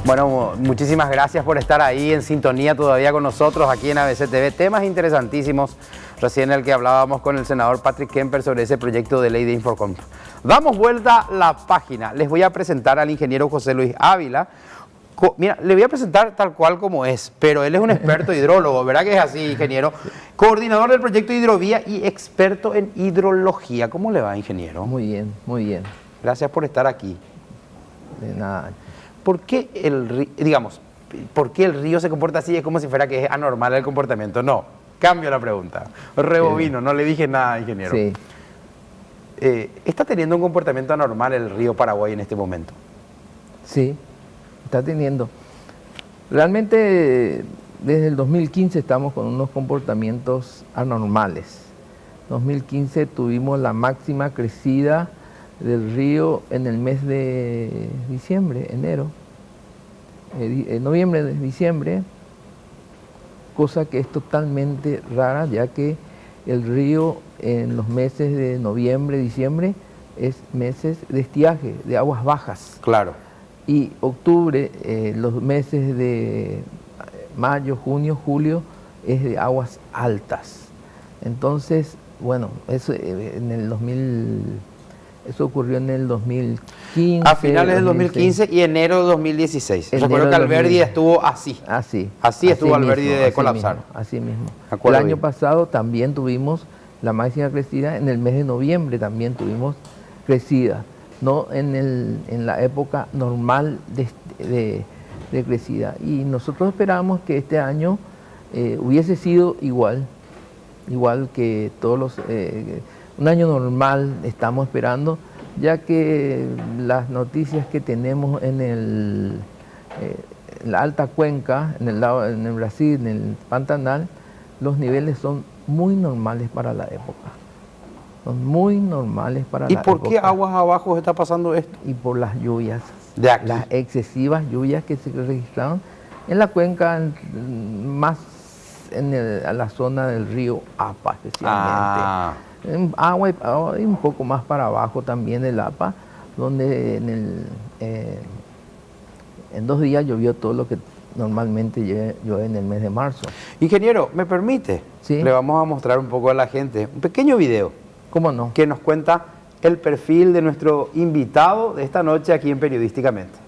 Bueno, muchísimas gracias por estar ahí en sintonía todavía con nosotros aquí en ABC TV. Temas interesantísimos, recién el que hablábamos con el senador Patrick Kemper sobre ese proyecto de ley de Infocomm. Damos vuelta la página. Les voy a presentar al ingeniero José Luis Ávila. Mira, le voy a presentar tal cual como es, pero él es un experto hidrólogo, ¿verdad que es así, ingeniero? Coordinador del proyecto Hidrovía y experto en hidrología. ¿Cómo le va, ingeniero? Muy bien, muy bien. Gracias por estar aquí. De nada. ¿Por qué por qué el río se comporta así? Es como si fuera que es anormal el comportamiento. No, cambio la pregunta. Rebobino, no le dije nada, ingeniero. Sí. ¿Está teniendo un comportamiento anormal el río Paraguay en este momento? Sí, está teniendo. Realmente desde el 2015 estamos con unos comportamientos anormales. 2015 tuvimos la máxima crecida del río en el mes de diciembre, enero, noviembre, diciembre, cosa que es totalmente rara, ya que el río en los meses de noviembre, diciembre, es meses de estiaje, de aguas bajas. Claro. Y octubre, los meses de mayo, junio, julio, es de aguas altas. Entonces, bueno, eso eso ocurrió en el 2015. A finales del 2015 y enero de 2016. Recuerdo que Alberdi estuvo así. Así estuvo Alberdi de colapsar. Así mismo. El año pasado también tuvimos la máxima crecida, en el mes de noviembre también tuvimos crecida, no en la época normal de crecida. Y nosotros esperábamos que este año hubiese sido igual que todos los... un año normal estamos esperando, ya que las noticias que tenemos en la alta cuenca, en el Brasil, en el Pantanal, los niveles son muy normales para la época. Son muy normales para la época. ¿Y por qué aguas abajo está pasando esto? Y por las lluvias, de aquí. Las excesivas lluvias que se registraron en la cuenca, más a la zona del río Apa especialmente. Agua y un poco más para abajo también del APA, donde en 2 días llovió todo lo que normalmente llueve en el mes de marzo. Ingeniero, ¿me permite? Sí. Le vamos a mostrar un poco a la gente un pequeño video. ¿Cómo no? Que nos cuenta el perfil de nuestro invitado de esta noche aquí en Periodísticamente.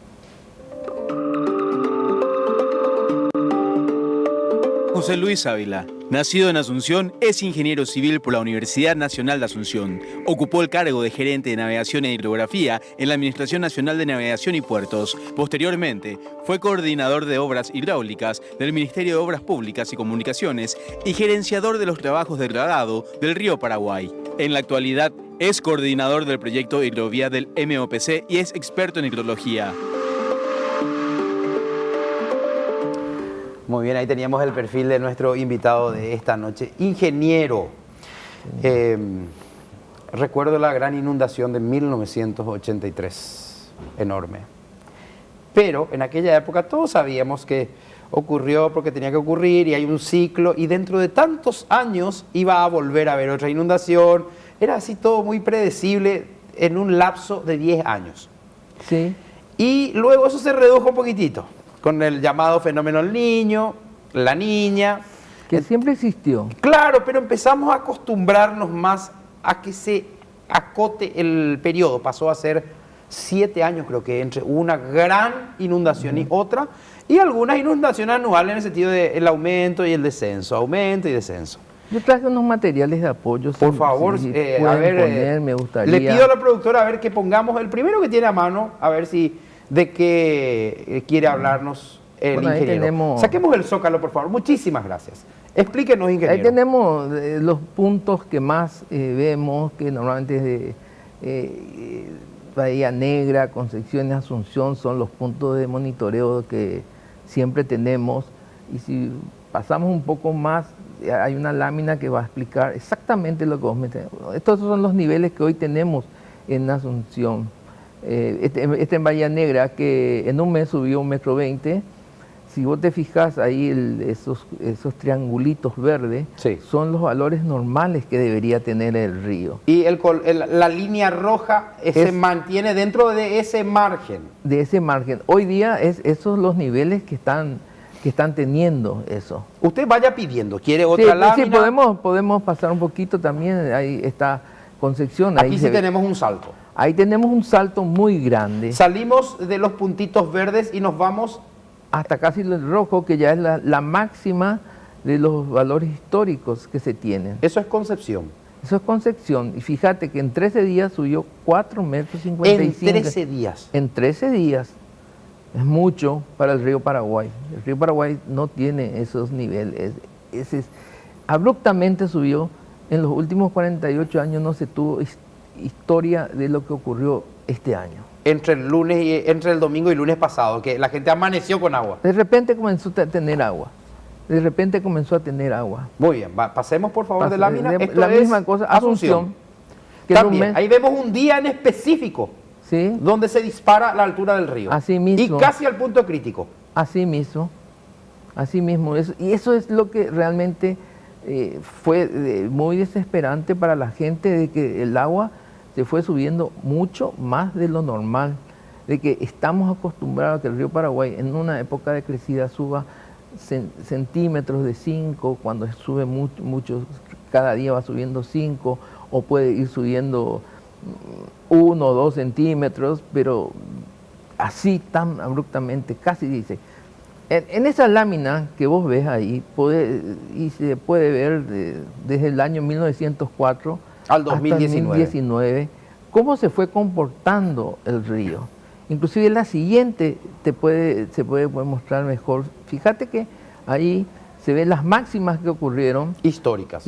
José Luis Ávila, nacido en Asunción, es ingeniero civil por la Universidad Nacional de Asunción. Ocupó el cargo de gerente de navegación e hidrografía en la Administración Nacional de Navegación y Puertos. Posteriormente, fue coordinador de obras hidráulicas del Ministerio de Obras Públicas y Comunicaciones y gerenciador de los trabajos de dragado del río Paraguay. En la actualidad, es coordinador del proyecto Hidrovía del MOPC y es experto en hidrología. Muy bien, ahí teníamos el perfil de nuestro invitado de esta noche. Ingeniero, recuerdo la gran inundación de 1983, enorme. Pero en aquella época todos sabíamos que ocurrió porque tenía que ocurrir y hay un ciclo y dentro de tantos años iba a volver a haber otra inundación. Era así todo muy predecible en un lapso de 10 años. Sí. Y luego eso se redujo un poquitito con el llamado fenómeno El Niño, La Niña. Que siempre existió. Claro, pero empezamos a acostumbrarnos más a que se acote el periodo. Pasó a ser 7 años, creo que, entre una gran inundación y otra, y algunas inundaciones anuales en el sentido del aumento y el descenso, aumento y descenso. Yo traje unos materiales de apoyo. Por favor, si a ver, me gustaría. Le pido a la productora a ver que pongamos el primero que tiene a mano, a ver si de qué quiere hablarnos el ingeniero. Saquemos el zócalo, por favor. Muchísimas gracias. Explíquenos, ingeniero. Ahí tenemos los puntos que más vemos, que normalmente es de Bahía Negra, Concepción y Asunción, son los puntos de monitoreo que siempre tenemos. Y si pasamos un poco más, hay una lámina que va a explicar exactamente lo que vos metés. Estos son los niveles que hoy tenemos en Asunción. En Bahía Negra, que en un mes subió 1,20 m, si vos te fijas ahí, esos triangulitos verdes, sí, son los valores normales que debería tener el río. Y la línea roja se mantiene dentro de ese margen. De ese margen. Hoy día esos son los niveles que están teniendo eso. Usted vaya pidiendo, ¿quiere otra lámina? Sí, podemos pasar un poquito también, ahí está Concepción. Aquí sí tenemos un salto. Ahí tenemos un salto muy grande. Salimos de los puntitos verdes y nos vamos hasta casi el rojo, que ya es la máxima de los valores históricos que se tienen. Eso es Concepción. Eso es Concepción. Y fíjate que en 13 días subió 4,55 metros. En 13 días. En 13 días. Es mucho para el río Paraguay. El río Paraguay no tiene esos niveles. Abruptamente subió. En los últimos 48 años no se tuvo historia de lo que ocurrió este año. Entre el domingo y lunes pasado, que la gente amaneció con agua. De repente comenzó a tener agua. De repente comenzó a tener agua. Muy bien, pasemos por favor de lámina. La misma cosa, Asunción. También, ahí vemos un día en específico, ¿sí?, donde se dispara la altura del río. Así mismo. Y casi al punto crítico. Así mismo. Así mismo. Y eso es lo que realmente fue muy desesperante para la gente, de que el agua se fue subiendo mucho más de lo normal, de que estamos acostumbrados a que el río Paraguay en una época de crecida suba centímetros de 5, cuando sube mucho, cada día va subiendo 5, o puede ir subiendo 1 o 2 centímetros, pero así tan abruptamente, casi dice. En esa lámina que vos ves ahí, y se puede ver desde el año 1904 al 2019. Hasta 2019, cómo se fue comportando el río. Inclusive la siguiente se puede mostrar mejor. Fíjate que ahí se ven las máximas que ocurrieron. Históricas.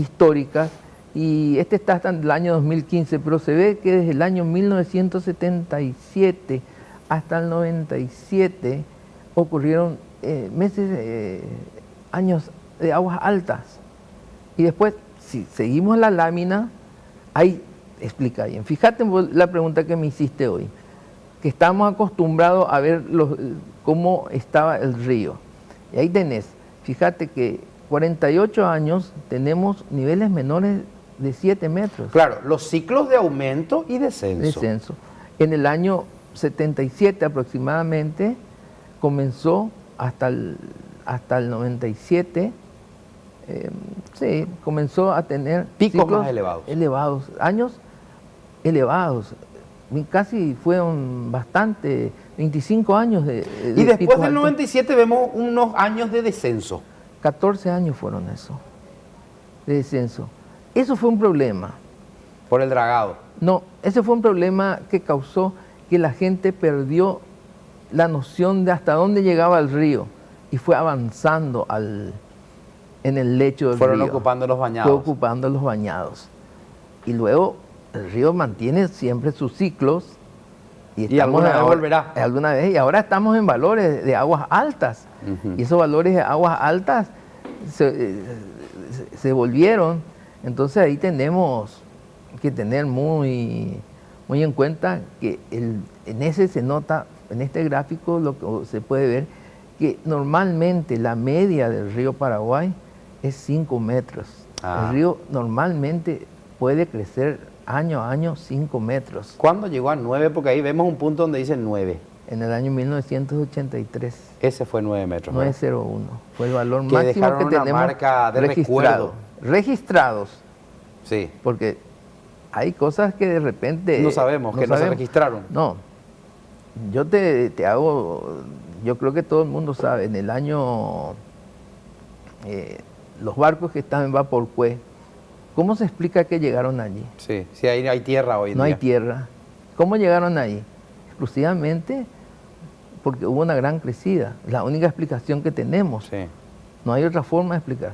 Y este está hasta el año 2015, pero se ve que desde el año 1977 hasta el 97 ocurrieron años de aguas altas. Y después, si seguimos la lámina, ahí explica bien. Fíjate la pregunta que me hiciste hoy, que estamos acostumbrados a ver cómo estaba el río. Y ahí tenés, fíjate que 48 años tenemos niveles menores de 7 metros. Claro, los ciclos de aumento y descenso. En el año 77 aproximadamente comenzó hasta el 97, comenzó a tener picos más elevados. Años elevados. Casi fueron 25 años de y después del 97 vemos unos años de descenso. 14 años fueron eso, de descenso. Eso fue un problema. ¿Por el dragado? No, ese fue un problema que causó que la gente perdió la noción de hasta dónde llegaba el río y fue avanzando en el lecho del río. Fueron ocupando los bañados. Fue ocupando los bañados. Y luego el río mantiene siempre sus ciclos. Y alguna vez volverá. Alguna vez, y ahora estamos en valores de aguas altas. Y esos valores de aguas altas se volvieron. Entonces ahí tenemos que tener muy en cuenta que en ese se nota, en este gráfico lo que se puede ver, que normalmente la media del río Paraguay es 5 metros. El río normalmente puede crecer año a año 5 metros. ¿Cuándo llegó a 9? Porque ahí vemos un punto donde dice 9. En el año 1983. Ese fue 9 metros. 901. Fue el valor máximo que tenemos marca de recuerdo. Registrados. Sí. Porque hay cosas que de repente... No sabemos, no se registraron. No. Yo yo creo que todo el mundo sabe, en el año... los barcos que están en Vaporcué, ¿cómo se explica que llegaron allí? Sí, sí, ahí hay tierra hoy en día. No hay tierra. ¿Cómo llegaron ahí? Exclusivamente porque hubo una gran crecida. La única explicación que tenemos. Sí. No hay otra forma de explicar.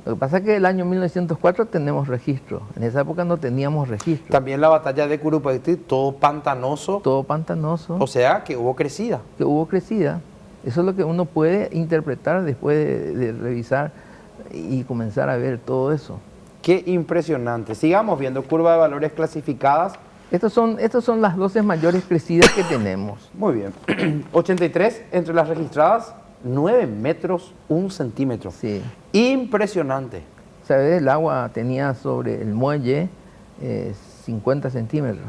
Lo que pasa es que el año 1904 tenemos registro. En esa época no teníamos registro. También la batalla de Curupaytí, todo pantanoso. Todo pantanoso. O sea, que hubo crecida. Que hubo crecida. Eso es lo que uno puede interpretar después de revisar y comenzar a ver todo eso. Qué impresionante. Sigamos viendo curva de valores clasificadas. Estos son las 12 mayores crecidas que tenemos. Muy bien. 83 entre las registradas. 9 metros 1 centímetro. Sí. Impresionante. ¿Sabes? El agua tenía sobre el muelle 50 centímetros.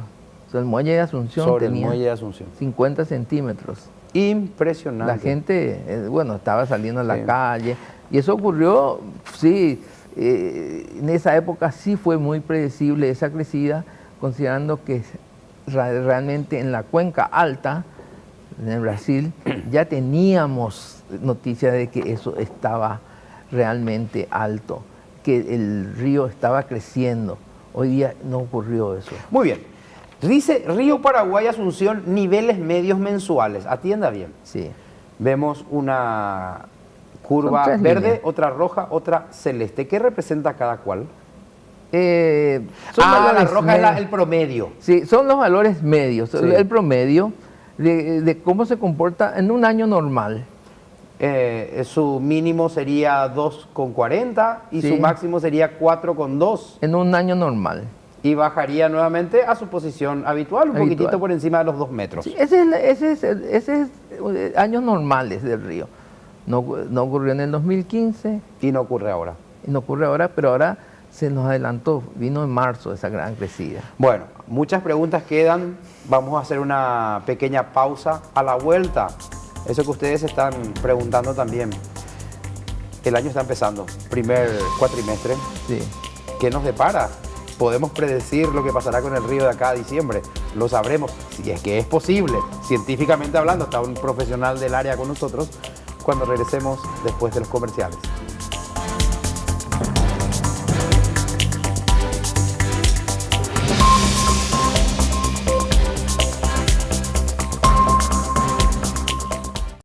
O sea, el muelle de Asunción Sobre tenía el muelle de Asunción. 50 centímetros. Impresionante. La gente, bueno, estaba saliendo a la calle. Y eso ocurrió, sí, en esa época sí fue muy predecible esa crecida, considerando que realmente en la cuenca alta, en el Brasil, ya teníamos noticia de que eso estaba realmente alto, que el río estaba creciendo. Hoy día no ocurrió eso. Muy bien. Dice Río Paraguay Asunción, niveles medios mensuales. Atienda bien. Sí. Vemos una curva verde, líneas. Otra roja, otra celeste. ¿Qué representa cada cual? La roja es el promedio. Sí, son los valores medios. Sí. El promedio de cómo se comporta en un año normal. Su mínimo sería 2,40 y sí, su máximo sería 4,2. En un año normal. Y bajaría nuevamente a su posición habitual, un poquitito por encima de los 2 metros. Sí, ese es años normales del río. No ocurrió en el 2015. Y no ocurre ahora. Y no ocurre ahora, pero ahora se nos adelantó. Vino en marzo esa gran crecida. Bueno, muchas preguntas quedan. Vamos a hacer una pequeña pausa. A la vuelta, eso que ustedes están preguntando también. El año está empezando, primer cuatrimestre. Sí. ¿Qué nos depara? ¿Podemos predecir lo que pasará con el río de acá a diciembre? Lo sabremos, si es que es posible. Científicamente hablando, está un profesional del área con nosotros cuando regresemos después de los comerciales.